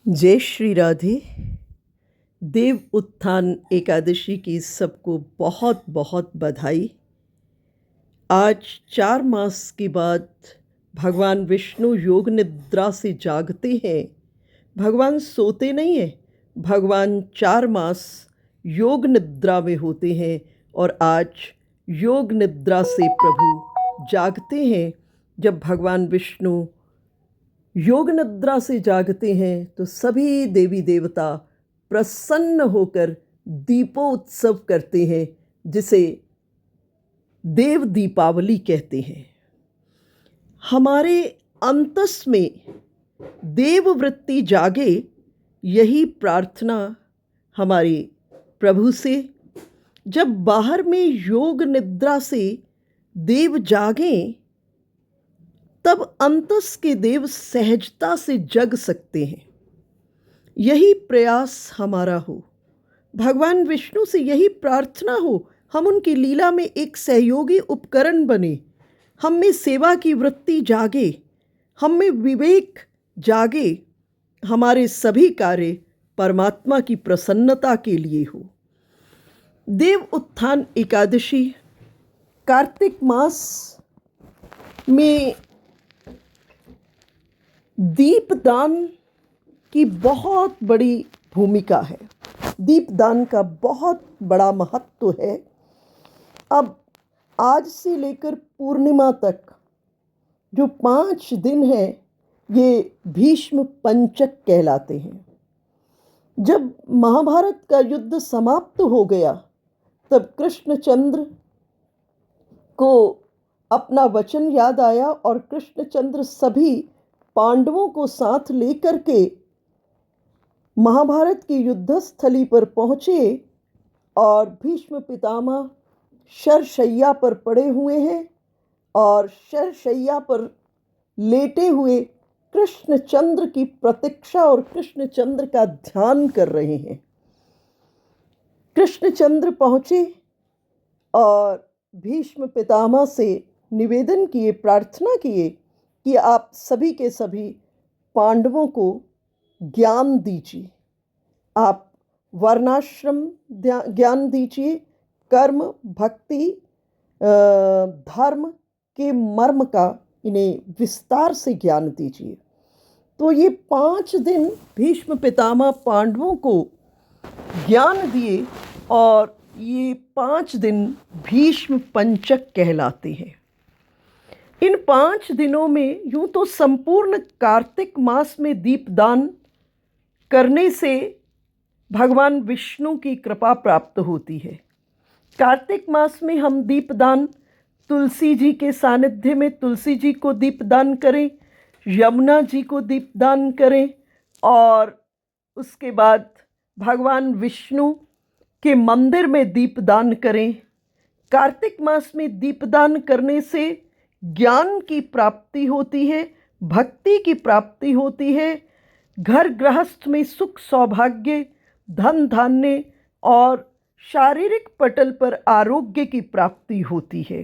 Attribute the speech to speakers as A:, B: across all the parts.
A: जय श्री राधे। देव उत्थान एकादशी की सबको बहुत बहुत बधाई। आज 4 मास के बाद भगवान विष्णु योग निद्रा से जागते हैं। भगवान सोते नहीं हैं, भगवान 4 मास योग निद्रा में होते हैं और आज योग निद्रा से प्रभु जागते हैं। जब भगवान विष्णु योग निद्रा से जागते हैं तो सभी देवी देवता प्रसन्न होकर दीपोत्सव करते हैं, जिसे देव दीपावली कहते हैं। हमारे अंतस में देववृत्ति जागे, यही प्रार्थना हमारे प्रभु से। जब बाहर में योग निद्रा से देव जागें, तब अंतस के देव सहजता से जग सकते हैं। यही प्रयास हमारा हो, भगवान विष्णु से यही प्रार्थना हो, हम उनकी लीला में एक सहयोगी उपकरण बने, हम में सेवा की वृत्ति जागे, हम में विवेक जागे, हमारे सभी कार्य परमात्मा की प्रसन्नता के लिए हो। देव उत्थान एकादशी कार्तिक मास में दीपदान की बहुत बड़ी भूमिका है। दीपदान का बहुत बड़ा महत्व है। अब आज से लेकर पूर्णिमा तक जो 5 दिन हैं, ये भीष्म पंचक कहलाते हैं। जब महाभारत का युद्ध समाप्त हो गया, तब कृष्णचंद्र को अपना वचन याद आया और कृष्णचंद्र सभी पांडवों को साथ लेकर के महाभारत की युद्धस्थली पर पहुँचे और भीष्म पितामह शरशैया पर पड़े हुए हैं और शरशैया पर लेटे हुए कृष्णचंद्र की प्रतीक्षा और कृष्णचंद्र का ध्यान कर रहे हैं। कृष्णचंद्र पहुँचे और भीष्म पितामह से निवेदन किए, प्रार्थना किए कि आप सभी के सभी पांडवों को ज्ञान दीजिए, आप वर्णाश्रम ज्ञान दीजिए, कर्म भक्ति धर्म के मर्म का इन्हें विस्तार से ज्ञान दीजिए। तो ये 5 दिन भीष्म पितामह पांडवों को ज्ञान दिए और ये 5 दिन भीष्म पंचक कहलाते हैं। इन 5 दिनों में यूं तो संपूर्ण कार्तिक मास में दीपदान करने से भगवान विष्णु की कृपा प्राप्त होती है। कार्तिक मास में हम दीपदान तुलसी जी के सानिध्य में तुलसी जी को दीपदान करें, यमुना जी को दीपदान करें और उसके बाद भगवान विष्णु के मंदिर में दीपदान करें। कार्तिक मास में दीपदान करने से ज्ञान की प्राप्ति होती है, भक्ति की प्राप्ति होती है, घर गृहस्थ में सुख सौभाग्य, धन धान्य और शारीरिक पटल पर आरोग्य की प्राप्ति होती है।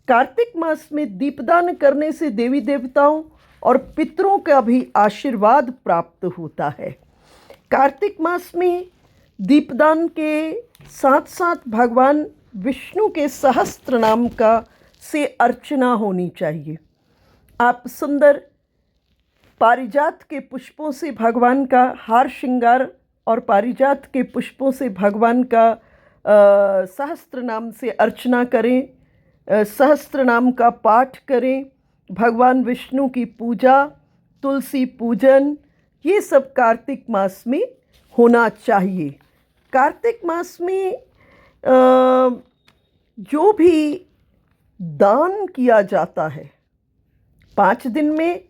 A: कार्तिक मास में दीपदान करने से देवी देवताओं और पितरों का भी आशीर्वाद प्राप्त होता है। कार्तिक मास में दीपदान के साथ साथ भगवान विष्णु के सहस्त्र नाम का से अर्चना होनी चाहिए। आप सुंदर पारिजात के पुष्पों से भगवान का हार श्रृंगार और पारिजात के पुष्पों से भगवान का सहस्त्र नाम से अर्चना करें, सहस्त्र नाम का पाठ करें, भगवान विष्णु की पूजा, तुलसी पूजन, ये सब कार्तिक मास में होना चाहिए। कार्तिक मास में जो भी दान किया जाता है, 5 दिन में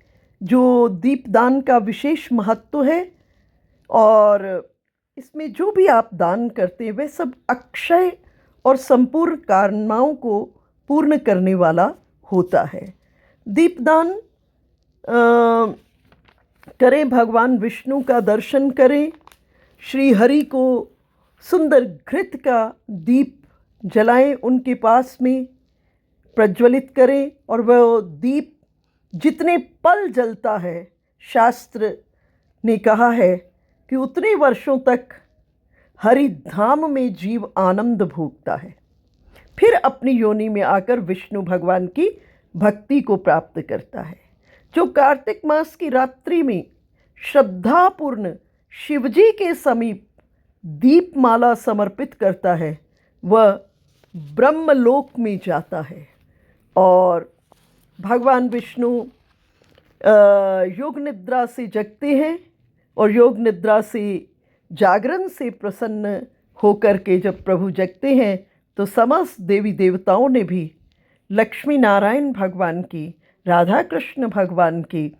A: जो दीपदान का विशेष महत्व है और इसमें जो भी आप दान करते हैं वह सब अक्षय और संपूर्ण कामनाओं को पूर्ण करने वाला होता है। दीपदान करें, भगवान विष्णु का दर्शन करें, श्री हरि को सुंदर घृत का दीप जलाएं, उनके पास में प्रज्वलित करें और वह दीप जितने पल जलता है, शास्त्र ने कहा है कि उतने वर्षों तक हरि धाम में जीव आनंद भोगता है, फिर अपनी योनि में आकर विष्णु भगवान की भक्ति को प्राप्त करता है। जो कार्तिक मास की रात्रि में श्रद्धापूर्ण शिवजी के समीप दीपमाला समर्पित करता है, वह ब्रह्मलोक में जाता है। और भगवान विष्णु योग निद्रा से जगते हैं और योग निद्रा से जागरण से प्रसन्न होकर के जब प्रभु जगते हैं तो समस्त देवी देवताओं ने भी लक्ष्मी नारायण भगवान की, राधा कृष्ण भगवान की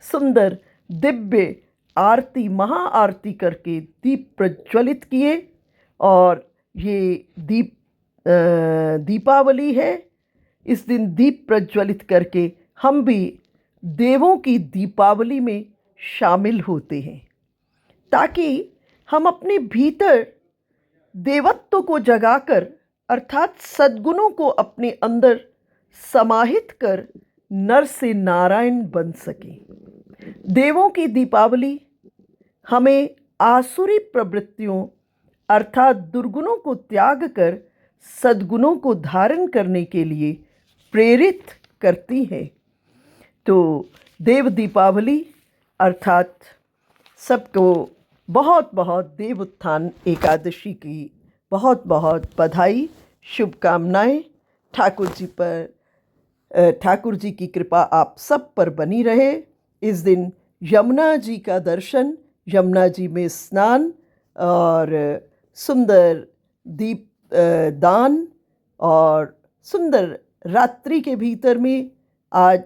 A: सुंदर दिव्य आरती, महाआरती करके दीप प्रज्वलित किए। और ये दीपावली है। इस दिन दीप प्रज्वलित करके हम भी देवों की दीपावली में शामिल होते हैं, ताकि हम अपने भीतर देवत्व को जगाकर अर्थात सद्गुणों को अपने अंदर समाहित कर नर से नारायण बन सके। देवों की दीपावली हमें आसुरी प्रवृत्तियों अर्थात दुर्गुणों को त्याग कर सद्गुणों को धारण करने के लिए प्रेरित करती है। तो देव दीपावली अर्थात सबको बहुत बहुत देव उत्थान एकादशी की बहुत बहुत बधाई, शुभकामनाएं। ठाकुर जी की कृपा आप सब पर बनी रहे। इस दिन यमुना जी का दर्शन, यमुना जी में स्नान और सुंदर दीप दान और सुंदर रात्रि के भीतर में आज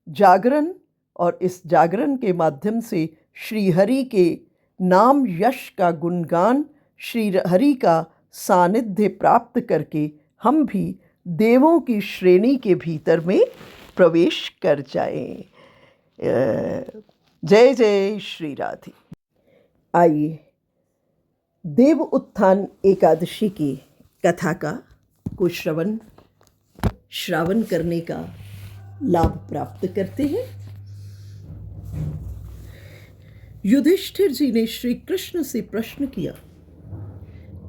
A: जागरण, और इस जागरण के माध्यम से श्री हरि के नाम यश का गुणगान, श्री हरि का सानिध्य प्राप्त करके हम भी देवों की श्रेणी के भीतर में प्रवेश कर जाएं। जय जय श्री राधे। आइए देव उत्थान एकादशी की कथा को श्रावण करने का लाभ प्राप्त करते हैं। युधिष्ठिर जी ने श्री कृष्ण से प्रश्न किया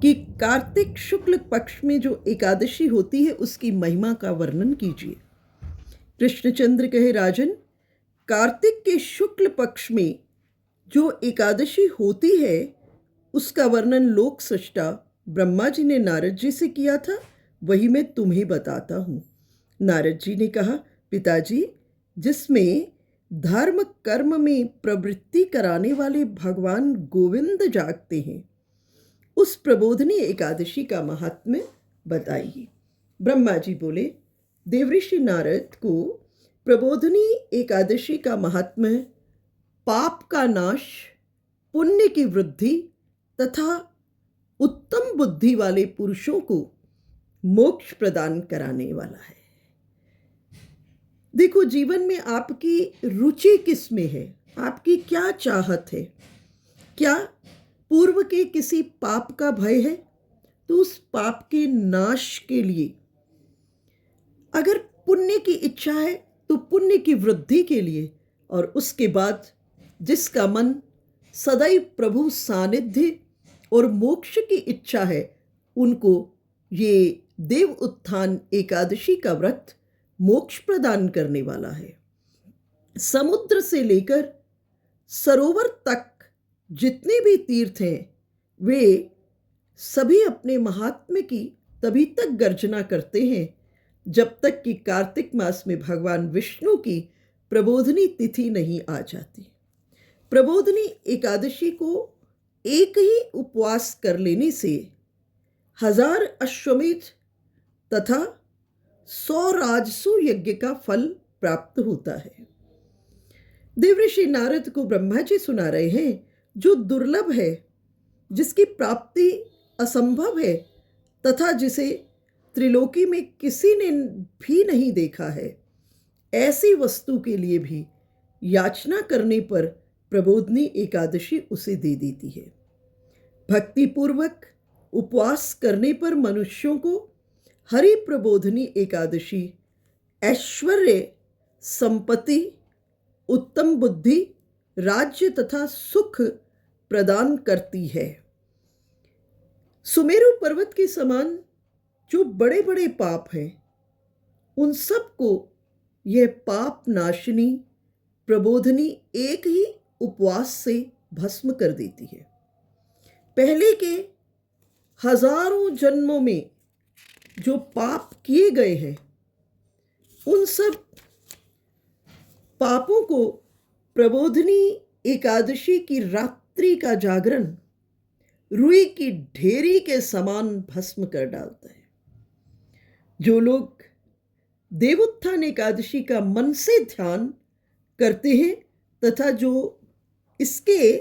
A: कि कार्तिक शुक्ल पक्ष में जो एकादशी होती है उसकी महिमा का वर्णन कीजिए। कृष्णचंद्र कहे, राजन, कार्तिक के शुक्ल पक्ष में जो एकादशी होती है उसका वर्णन लोक सृष्टा ब्रह्मा जी ने नारद जी से किया था, वही मैं तुम्हें बताता हूँ। नारद जी ने कहा, पिताजी, जिसमें धर्म कर्म में प्रवृत्ति कराने वाले भगवान गोविंद जागते हैं, उस प्रबोधनी एकादशी का महात्म्य बताइए। ब्रह्मा जी बोले, देवऋषि नारद को प्रबोधनी एकादशी का महात्म्य पाप का नाश, पुण्य की वृद्धि तथा उत्तम बुद्धि वाले पुरुषों को मोक्ष प्रदान कराने वाला है। देखो, जीवन में आपकी रुचि किस में है, आपकी क्या चाहत है? क्या पूर्व के किसी पाप का भय है? तो उस पाप के नाश के लिए अगर पुण्य की इच्छा है तो पुण्य की वृद्धि के लिए, और उसके बाद जिसका मन सदैव प्रभु सानिध्य और मोक्ष की इच्छा है, उनको ये देव उत्थान एकादशी का व्रत मोक्ष प्रदान करने वाला है। समुद्र से लेकर सरोवर तक जितने भी तीर्थ हैं, वे सभी अपने महात्म्य की तभी तक गर्जना करते हैं जब तक कि कार्तिक मास में भगवान विष्णु की प्रबोधनी तिथि नहीं आ जाती। प्रबोधनी एकादशी को एक ही उपवास कर लेने से 1000 अश्वमेध तथा 100 राजसू यज्ञ का फल प्राप्त होता है। देवऋषि नारद को ब्रह्मा जी सुना रहे हैं, जो दुर्लभ है, जिसकी प्राप्ति असंभव है तथा जिसे त्रिलोकी में किसी ने भी नहीं देखा है, ऐसी वस्तु के लिए भी याचना करने पर प्रबोधनी एकादशी उसे दे देती है। भक्तिपूर्वक उपवास करने पर मनुष्यों को हरि प्रबोधनी एकादशी ऐश्वर्य, संपत्ति, उत्तम बुद्धि राज्य तथा सुख प्रदान करती है। सुमेरु पर्वत के समान जो बड़े बड़े पाप हैं, उन सब को यह पाप नाशिनी प्रबोधिनी एक ही उपवास से भस्म कर देती है। पहले के हजारों जन्मों में जो पाप किए गए हैं, उन सब पापों को प्रबोधिनी एकादशी की रात्रि का जागरण रुई की ढेरी के समान भस्म कर डालता है। जो लोग देवोत्थान एकादशी का मन से ध्यान करते हैं तथा जो इसके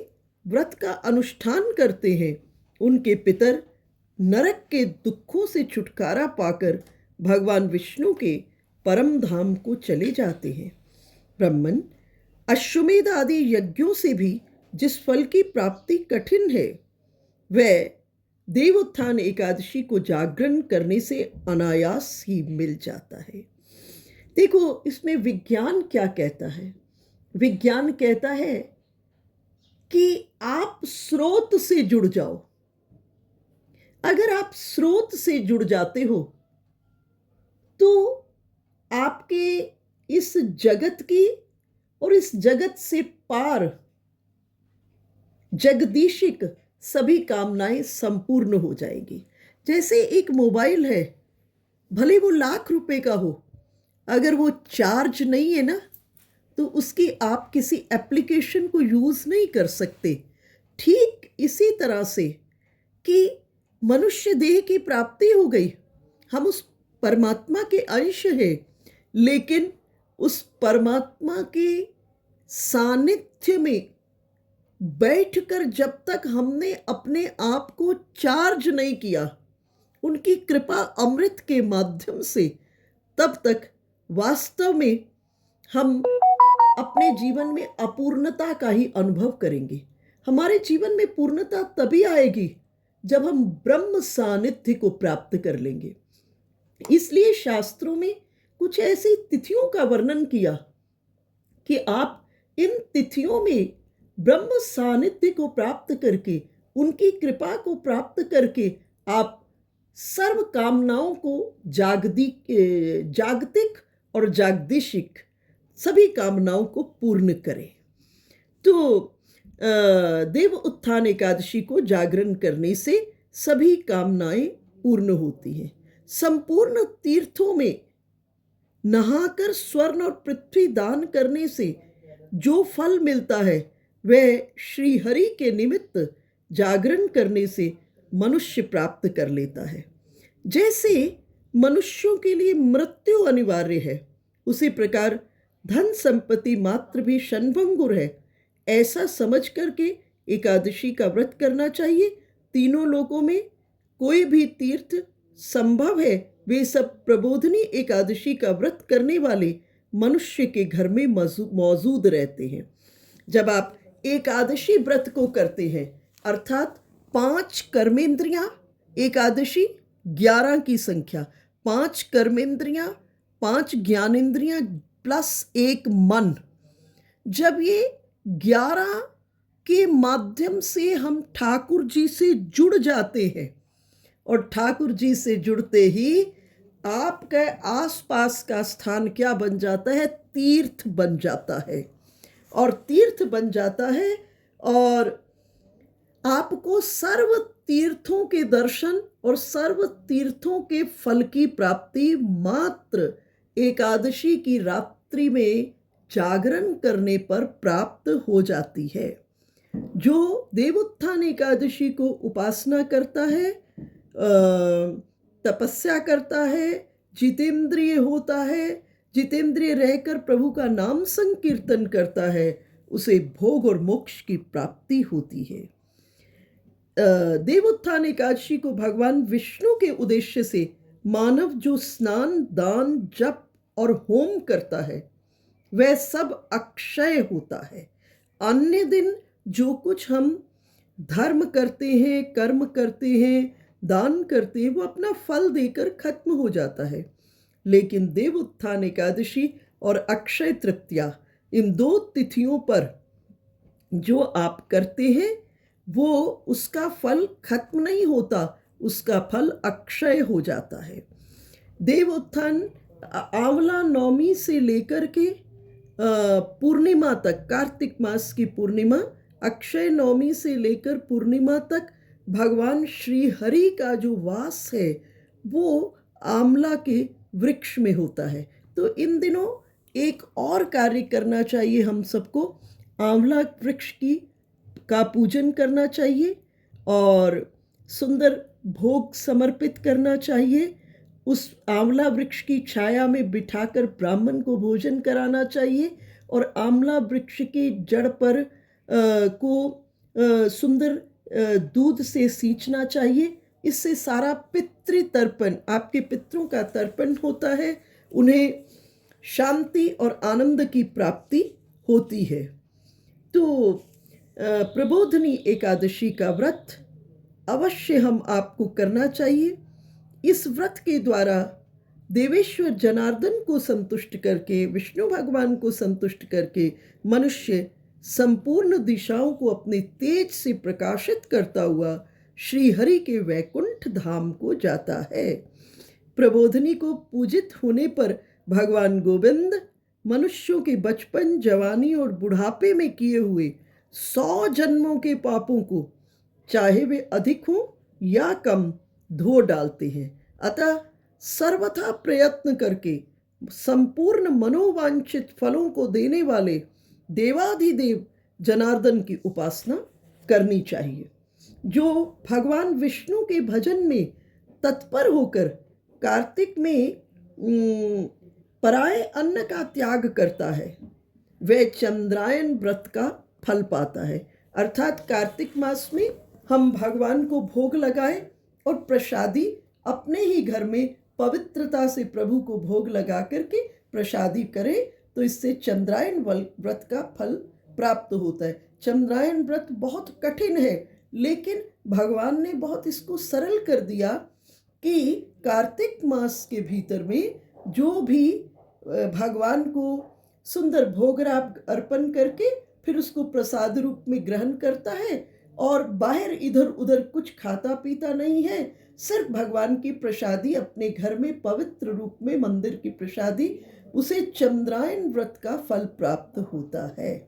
A: व्रत का अनुष्ठान करते हैं, उनके पितर नरक के दुखों से छुटकारा पाकर भगवान विष्णु के परम धाम को चले जाते हैं। ब्राह्मण अश्वमेध आदि यज्ञों से भी जिस फल की प्राप्ति कठिन है, वह देवोत्थान एकादशी को जागरण करने से अनायास ही मिल जाता है। देखो, इसमें विज्ञान क्या कहता है? विज्ञान कहता है कि आप स्रोत से जुड़ जाओ। अगर आप स्रोत से जुड़ जाते हो तो आपके इस जगत की और इस जगत से पार जगदीशिक सभी कामनाएं संपूर्ण हो जाएगी। जैसे एक मोबाइल है, भले वो लाख रुपए का हो, अगर वो चार्ज नहीं है ना, तो उसकी आप किसी एप्लीकेशन को यूज़ नहीं कर सकते। ठीक इसी तरह से कि मनुष्य देह की प्राप्ति हो गई, हम उस परमात्मा के अंश हैं, लेकिन उस परमात्मा के सानिध्य में बैठकर जब तक हमने अपने आप को चार्ज नहीं किया उनकी कृपा अमृत के माध्यम से, तब तक वास्तव में हम अपने जीवन में अपूर्णता का ही अनुभव करेंगे। हमारे जीवन में पूर्णता तभी आएगी जब हम ब्रह्म सानिध्य को प्राप्त कर लेंगे। इसलिए शास्त्रों में कुछ ऐसी तिथियों का वर्णन किया कि आप इन तिथियों में ब्रह्म सानिध्य को प्राप्त करके, उनकी कृपा को प्राप्त करके आप सर्व कामनाओं को जागतिक और जागतिक सभी कामनाओं को पूर्ण करें। तो देव उत्थान एकादशी को जागरण करने से सभी कामनाएं पूर्ण होती हैं। संपूर्ण तीर्थों में नहाकर स्वर्ण और पृथ्वी दान करने से जो फल मिलता है, वह श्री हरि के निमित्त जागरण करने से मनुष्य प्राप्त कर लेता है। जैसे मनुष्यों के लिए मृत्यु अनिवार्य है, उसी प्रकार धन संपत्ति मात्र भी क्षणभंगुर है। ऐसा समझ करके एकादशी का व्रत करना चाहिए। तीनों लोकों में कोई भी तीर्थ संभव है, वे सब प्रबोधिनी एकादशी का व्रत करने वाले मनुष्य के घर में मौजूद रहते हैं। जब आप एकादशी व्रत को करते हैं, अर्थात 5 कर्मेंद्रियां, एकादशी 11 की संख्या, 5 कर्मेंद्रियां, 5 ज्ञानेंद्रियां प्लस 1 मन, जब ये 11 के माध्यम से हम ठाकुर जी से जुड़ जाते हैं, और ठाकुर जी से जुड़ते ही आपके आसपास का स्थान क्या बन जाता है? तीर्थ बन जाता है। और तीर्थ बन जाता है और आपको सर्व तीर्थों के दर्शन और सर्व तीर्थों के फल की प्राप्ति मात्र एकादशी की रात्रि में जागरण करने पर प्राप्त हो जाती है। जो देवोत्थान एकादशी को उपासना करता है, तपस्या करता है, जितेंद्रिय होता है, जितेंद्रिय रहकर प्रभु का नाम संकीर्तन करता है, उसे भोग और मोक्ष की प्राप्ति होती है। देवोत्थान एकादशी को भगवान विष्णु के उद्देश्य से मानव जो स्नान, दान, जप और होम करता है, वह सब अक्षय होता है। अन्य दिन जो कुछ हम धर्म करते हैं, कर्म करते हैं, दान करते हैं, वो अपना फल देकर खत्म हो जाता है। लेकिन देवोत्थान एकादशी और अक्षय तृतीया, इन 2 तिथियों पर जो आप करते हैं वो उसका फल खत्म नहीं होता, उसका फल अक्षय हो जाता है। देव उत्थान आंवला नवमी से लेकर के पूर्णिमा तक, कार्तिक मास की पूर्णिमा, अक्षय नवमी से लेकर पूर्णिमा तक भगवान श्री हरि का जो वास है वो आंवला के वृक्ष में होता है। तो इन दिनों एक और कार्य करना चाहिए हम सबको, आंवला वृक्ष की का पूजन करना चाहिए और सुंदर भोग समर्पित करना चाहिए। उस आंवला वृक्ष की छाया में बिठाकर ब्राह्मण को भोजन कराना चाहिए और आंवला वृक्ष की जड़ पर सुंदर दूध से सींचना चाहिए। इससे सारा पितृ तर्पण, आपके पितरों का तर्पण होता है, उन्हें शांति और आनंद की प्राप्ति होती है। तो प्रबोधनी एकादशी का व्रत अवश्य हम आपको करना चाहिए। इस व्रत के द्वारा देवेश्वर जनार्दन को संतुष्ट करके, विष्णु भगवान को संतुष्ट करके मनुष्य संपूर्ण दिशाओं को अपने तेज से प्रकाशित करता हुआ श्री हरि के वैकुंठ धाम को जाता है। प्रबोधनी को पूजित होने पर भगवान गोविंद मनुष्यों के बचपन, जवानी और बुढ़ापे में किए हुए 100 जन्मों के पापों को, चाहे वे अधिक हों या कम, धो डालते हैं। अतः सर्वथा प्रयत्न करके संपूर्ण मनोवांछित फलों को देने वाले देवाधिदेव जनार्दन की उपासना करनी चाहिए। जो भगवान विष्णु के भजन में तत्पर होकर कार्तिक में पराये अन्न का त्याग करता है, वह चंद्रायन व्रत का फल पाता है। अर्थात कार्तिक मास में हम भगवान को भोग लगाएं और प्रसादी अपने ही घर में पवित्रता से प्रभु को भोग लगा करके प्रसादी करें, तो इससे चंद्रायन व्रत का फल प्राप्त होता है। चंद्रायन व्रत बहुत कठिन है, लेकिन भगवान ने बहुत इसको सरल कर दिया कि कार्तिक मास के भीतर में जो भी भगवान को सुंदर भोगराग अर्पण करके फिर उसको प्रसाद रूप में ग्रहण करता है और बाहर इधर उधर कुछ खाता पीता नहीं है, सिर्फ भगवान की प्रसादी अपने घर में पवित्र रूप में, मंदिर की प्रसादी, उसे चंद्रायन व्रत का फल प्राप्त होता है।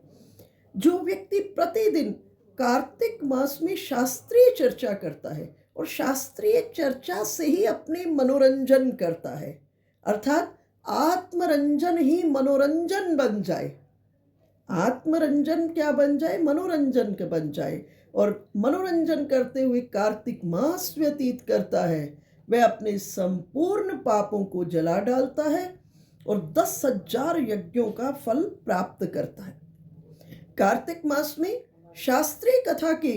A: जो व्यक्ति प्रतिदिन कार्तिक मास में शास्त्रीय चर्चा करता है और शास्त्रीय चर्चा से ही अपने मनोरंजन करता है, अर्थात आत्मरंजन ही मनोरंजन बन जाए, आत्मरंजन क्या बन जाए, मनोरंजन के बन जाए, और मनोरंजन करते हुए कार्तिक मास व्यतीत करता है, वह अपने संपूर्ण पापों को जला डालता है और 10,000 यज्ञों का फल प्राप्त करता है। कार्तिक मास में शास्त्रीय कथा के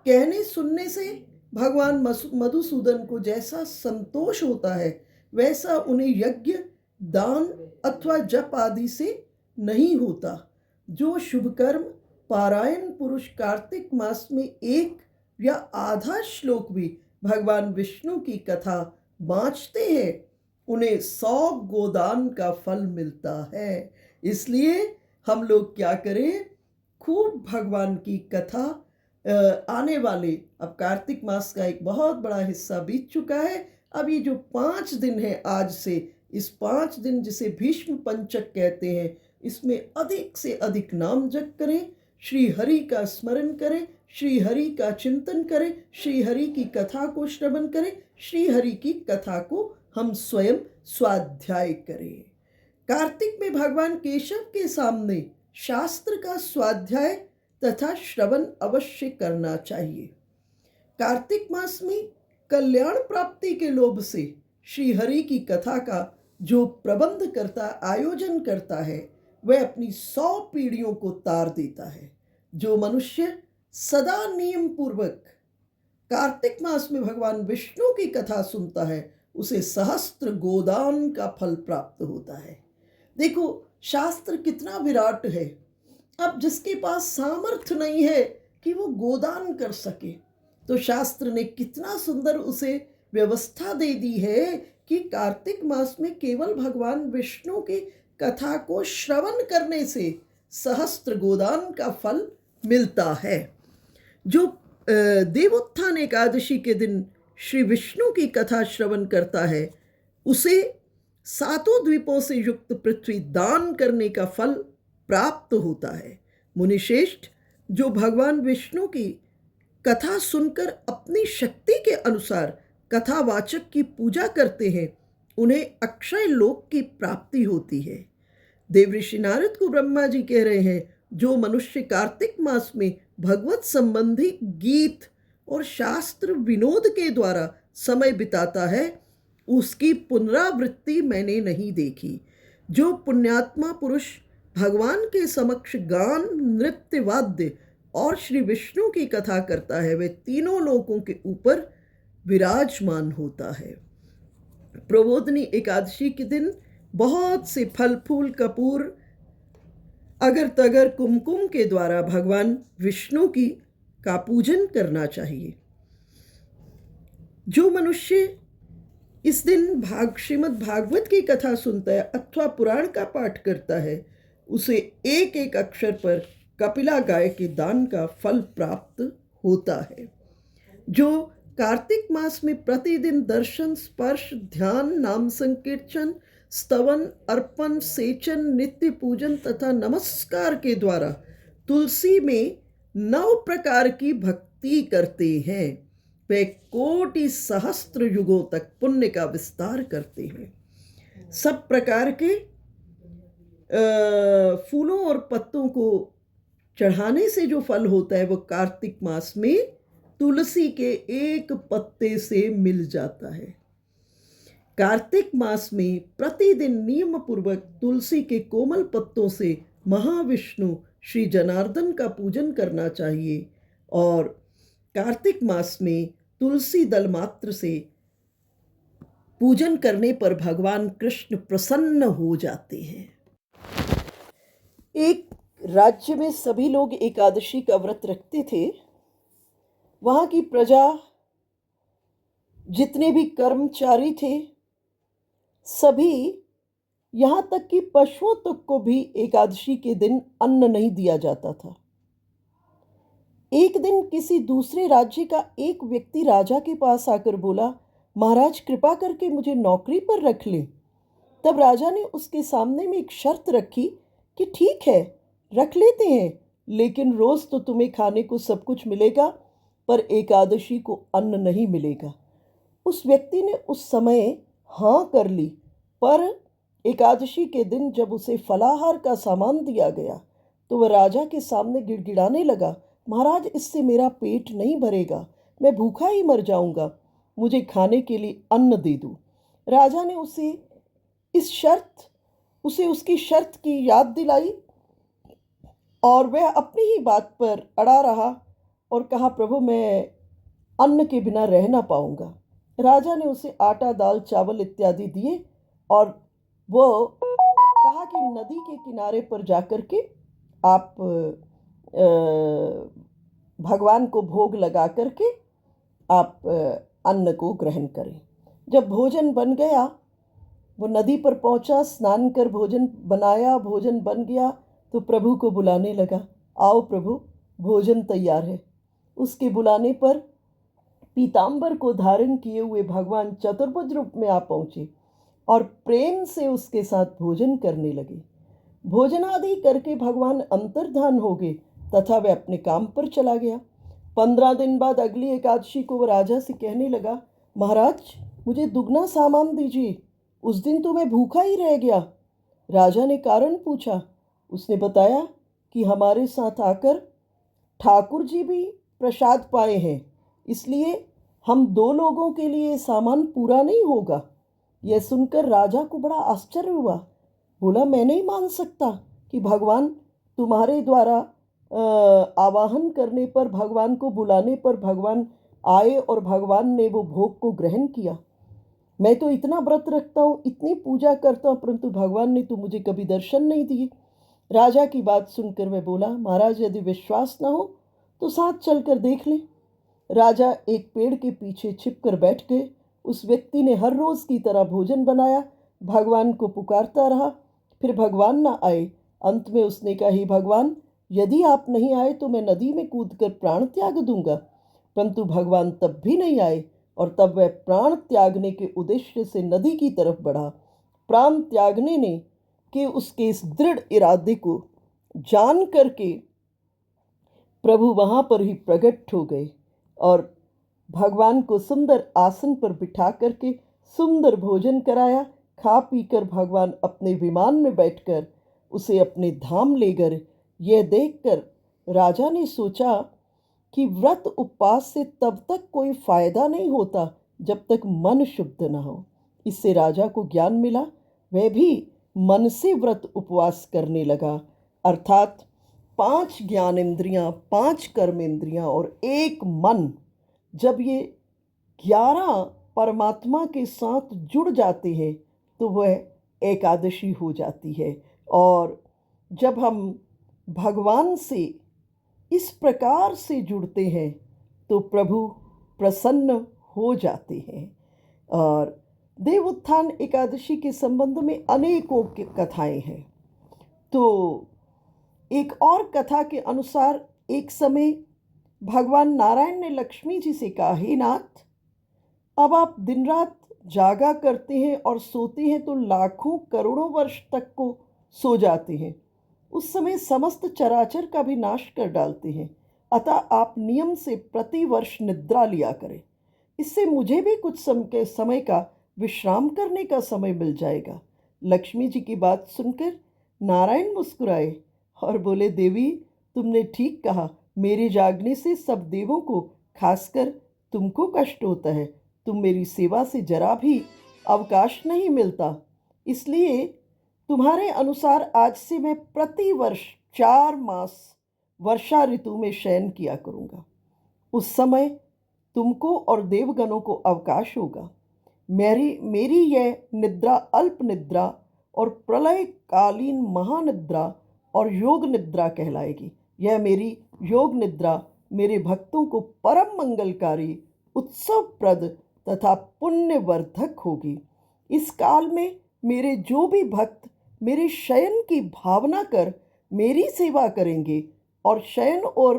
A: कहने सुनने से भगवान मधुसूदन को जैसा संतोष होता है, वैसा उन्हें यज्ञ, दान अथवा जप आदि से नहीं होता। जो शुभ कर्म पारायण पुरुष कार्तिक मास में एक या आधा श्लोक भी भगवान विष्णु की कथा बाँचते हैं, उन्हें 100 गोदान का फल मिलता है। इसलिए हम लोग क्या करें, खूब भगवान की कथा आने वाले, अब कार्तिक मास का एक बहुत बड़ा हिस्सा बीत चुका है, अब ये जो 5 दिन है आज से, इस 5 दिन जिसे भीष्म पंचक कहते हैं, इसमें अधिक से अधिक नाम जप करें, श्री हरि का स्मरण करें, श्री हरि का चिंतन करें, श्री हरि की कथा को श्रवण करें, श्री हरि की कथा को हम स्वयं स्वाध्याय करें। कार्तिक में भगवान केशव के सामने शास्त्र का स्वाध्याय तथा श्रवण अवश्य करना चाहिए। कार्तिक मास में कल्याण प्राप्ति के लोभ से श्री हरि की कथा का जो प्रबंध करता, आयोजन करता है, वह अपनी 100 पीढ़ियों को तार देता है। जो मनुष्य सदा नियम पूर्वक कार्तिक मास में भगवान विष्णु की कथा सुनता है, उसे सहस्त्र गोदान का फल प्राप्त होता है। देखो शास्त्र कितना विराट है। अब जिसके पास सामर्थ्य नहीं है कि वो गोदान कर सके, तो शास्त्र ने कितना सुंदर उसे व्यवस्था दे दी है कि कार्तिक मास में केवल भगवान विष्णु की कथा को श्रवण करने से सहस्त्र गोदान का फल मिलता है। जो देवोत्थान एकादशी के दिन श्री विष्णु की कथा श्रवण करता है, उसे सातों द्वीपों से युक्त पृथ्वी दान करने का फल प्राप्त होता है। मुनिश्रेष्ठ, जो भगवान विष्णु की कथा सुनकर अपनी शक्ति के अनुसार कथावाचक की पूजा करते हैं, उन्हें अक्षय लोक की प्राप्ति होती है। देवऋषि नारद को ब्रह्मा जी कह रहे हैं, जो मनुष्य कार्तिक मास में भगवत संबंधी गीत और शास्त्र विनोद के द्वारा समय बिताता है, उसकी पुनरावृत्ति मैंने नहीं देखी। जो पुण्यात्मा पुरुष भगवान के समक्ष गान, नृत्य, वाद्य और श्री विष्णु की कथा करता है, वह तीनों लोकों के ऊपर विराजमान होता है। प्रबोधनी एकादशी के दिन बहुत से फल फूल कपूर अगर तगर कुमकुम के द्वारा भगवान विष्णु का पूजन करना चाहिए। जो मनुष्य इस दिन श्रीमद् भागवत की कथा सुनता है अथवा पुराण का पाठ करता है, उसे एक एक अक्षर पर कपिला गाय के दान का फल प्राप्त होता है। जो कार्तिक मास में प्रतिदिन दर्शन, स्पर्श, ध्यान, नाम संकीर्तन, स्तवन, अर्पण, सेचन, नित्य पूजन तथा नमस्कार के द्वारा तुलसी में 9 प्रकार की भक्ति करते हैं, वे कोटि सहस्त्र युगों तक पुण्य का विस्तार करते हैं। सब प्रकार के फूलों और पत्तों को चढ़ाने से जो फल होता है, वो कार्तिक मास में तुलसी के एक पत्ते से मिल जाता है। कार्तिक मास में प्रतिदिन नियम पूर्वक तुलसी के कोमल पत्तों से महाविष्णु श्री जनार्दन का पूजन करना चाहिए और कार्तिक मास में तुलसी दल मात्र से पूजन करने पर भगवान कृष्ण प्रसन्न हो जाते हैं। एक राज्य में सभी लोग एकादशी का व्रत रखते थे। वहाँ की प्रजा, जितने भी कर्मचारी थे, सभी, यहाँ तक कि पशुओं तक को भी एकादशी के दिन अन्न नहीं दिया जाता था। एक दिन किसी दूसरे राज्य का एक व्यक्ति राजा के पास आकर बोला, महाराज कृपा करके मुझे नौकरी पर रख लें। तब राजा ने उसके सामने में एक शर्त रखी कि ठीक है, रख लेते हैं, लेकिन रोज़ तो तुम्हें खाने को सब कुछ मिलेगा, पर एकादशी को अन्न नहीं मिलेगा। उस व्यक्ति ने उस समय हाँ कर ली, पर एकादशी के दिन जब उसे फलाहार का सामान दिया गया तो वह राजा के सामने गिड़गिड़ाने लगा, महाराज इससे मेरा पेट नहीं भरेगा, मैं भूखा ही मर जाऊंगा, मुझे खाने के लिए अन्न दे दो। राजा ने उसे उसकी शर्त की याद दिलाई और वह अपनी ही बात पर अड़ा रहा और कहा, प्रभु मैं अन्न के बिना रह ना पाऊंगा। राजा ने उसे आटा, दाल, चावल इत्यादि दिए और वो कहा कि नदी के किनारे पर जाकर के आप भगवान को भोग लगा करके आप अन्न को ग्रहण करें। जब भोजन बन गया, वो नदी पर पहुंचा, स्नान कर भोजन बनाया, भोजन बन गया तो प्रभु को बुलाने लगा, आओ प्रभु भोजन तैयार है। उसके बुलाने पर पीताम्बर को धारण किए हुए भगवान चतुर्भुज रूप में आ पहुँचे और प्रेम से उसके साथ भोजन करने लगे। भोजन आदि करके भगवान अंतर्धान हो गए तथा वह अपने काम पर चला गया। 15 दिन बाद अगली एकादशी को वह राजा से कहने लगा, महाराज मुझे दुगना सामान दीजिए, उस दिन तो मैं भूखा ही रह गया। राजा ने कारण पूछा। उसने बताया कि हमारे साथ आकर ठाकुर जी भी प्रसाद पाए हैं, इसलिए हम 2 लोगों के लिए सामान पूरा नहीं होगा। यह सुनकर राजा को बड़ा आश्चर्य हुआ। बोला, मैं नहीं मान सकता कि भगवान तुम्हारे द्वारा आवाहन करने पर, भगवान को बुलाने पर भगवान आए और भगवान ने वो भोग को ग्रहण किया। मैं तो इतना व्रत रखता हूँ, इतनी पूजा करता हूँ, परंतु भगवान ने तो मुझे कभी दर्शन नहीं दिए। राजा की बात सुनकर वह बोला, महाराज यदि विश्वास न हो तो साथ चलकर देख लें। राजा एक पेड़ के पीछे छिपकर बैठ गए। उस व्यक्ति ने हर रोज़ की तरह भोजन बनाया, भगवान को पुकारता रहा, फिर भगवान न आए। अंत में उसने कहा, हे भगवान यदि आप नहीं आए तो मैं नदी में कूदकर प्राण त्याग दूंगा। परंतु भगवान तब भी नहीं आए और तब वह प्राण त्यागने के उद्देश्य से नदी की तरफ बढ़ा। प्राण त्यागने ने के उसके इस दृढ़ इरादे को जान करके प्रभु वहां पर ही प्रकट हो गए और भगवान को सुंदर आसन पर बिठा करके सुंदर भोजन कराया। खा पीकर भगवान अपने विमान में बैठकर उसे अपने धाम ले गए। यह देखकर राजा ने सोचा कि व्रत उपवास से तब तक कोई फायदा नहीं होता जब तक मन शुद्ध न हो। इससे राजा को ज्ञान मिला। वह भी मन से व्रत उपवास करने लगा, अर्थात 5 ज्ञानेंद्रियां, 5 कर्मेंद्रियां और एक मन, जब ये 11 परमात्मा के साथ जुड़ जाते हैं तो वह एकादशी हो जाती है। और जब हम भगवान से इस प्रकार से जुड़ते हैं तो प्रभु प्रसन्न हो जाते हैं। और देव उत्थान एकादशी के संबंध में अनेकों कथाएं हैं। तो एक और कथा के अनुसार एक समय भगवान नारायण ने लक्ष्मी जी से कहा, हे नाथ, अब आप दिन रात जागा करते हैं और सोते हैं तो लाखों करोड़ों वर्ष तक को सो जाते हैं। उस समय समस्त चराचर का भी नाश कर डालते हैं। अतः आप नियम से प्रति वर्ष निद्रा लिया करें। इससे मुझे भी कुछ समय का विश्राम करने का समय मिल जाएगा। लक्ष्मी जी की बात सुनकर नारायण मुस्कुराए और बोले, देवी, तुमने ठीक कहा। मेरे जागने से सब देवों को, खासकर तुमको कष्ट होता है। तुम मेरी सेवा से जरा भी अवकाश नहीं मिलता। इसलिए तुम्हारे अनुसार आज से मैं प्रति वर्ष 4 मास वर्षा ऋतु में शयन किया करूँगा। उस समय तुमको और देवगणों को अवकाश होगा। मेरी यह निद्रा अल्प निद्रा और प्रलय कालीन महानिद्रा और योग निद्रा कहलाएगी। यह मेरी योग निद्रा मेरे भक्तों को परम मंगलकारी, उत्सवप्रद तथा पुण्यवर्धक होगी। इस काल में मेरे जो भी भक्त मेरे शयन की भावना कर मेरी सेवा करेंगे और शयन और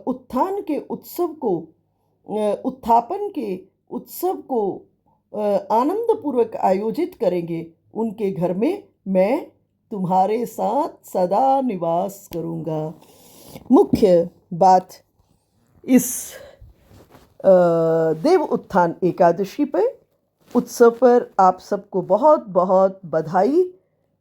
A: उत्थान के उत्सव को, उत्थापन के उत्सव को आनंदपूर्वक आयोजित करेंगे, उनके घर में मैं तुम्हारे साथ सदा निवास करूँगा। मुख्य बात इस देव उत्थान एकादशी पर उत्सव पर आप सबको बहुत बहुत बधाई।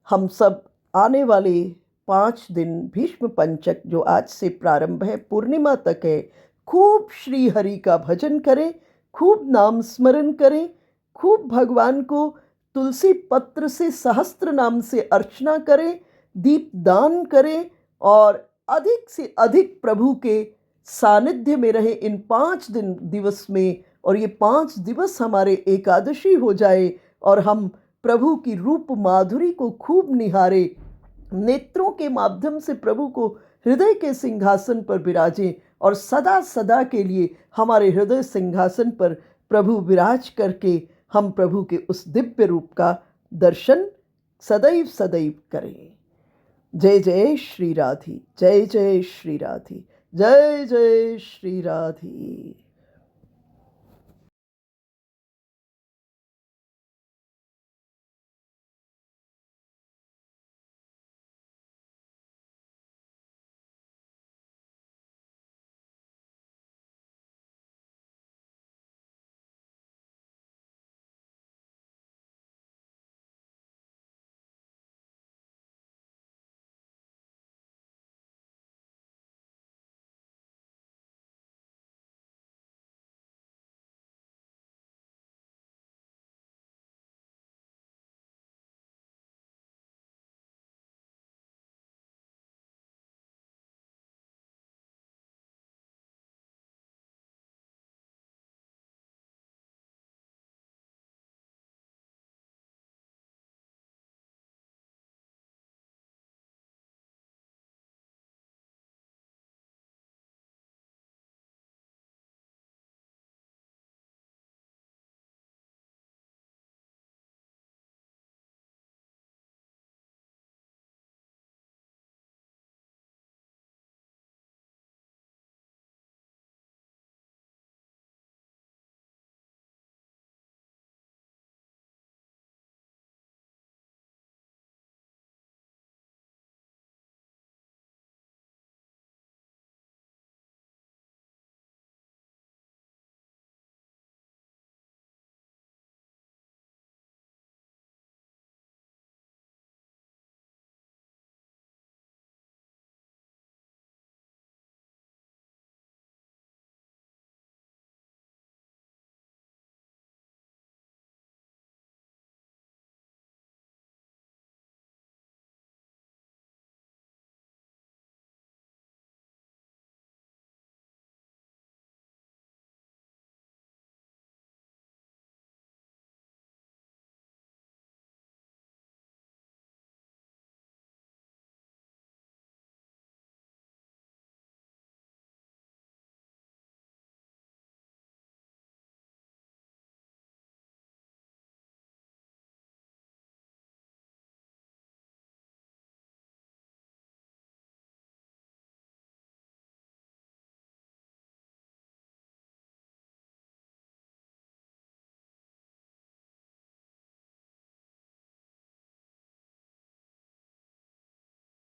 A: हम सब आने वाले 5 दिन भीष्म पंचक जो आज से प्रारंभ है, पूर्णिमा तक है, खूब श्री हरि का भजन करें, खूब नाम स्मरण करें, खूब भगवान को तुलसी पत्र से सहस्त्र नाम से अर्चना करें, दीप दान करें और अधिक से अधिक प्रभु के सानिध्य में रहे इन 5 दिवस में। और ये 5 दिवस हमारे एकादशी हो जाए और हम प्रभु की रूप माधुरी को खूब निहारे, नेत्रों के माध्यम से प्रभु को हृदय के सिंहासन पर विराजें और सदा सदा के लिए हमारे हृदय सिंहासन पर प्रभु विराज करके हम प्रभु के उस दिव्य रूप का दर्शन सदैव सदैव करें। जय जय श्री राधे, जय जय श्री राधे, जय जय श्री राधे।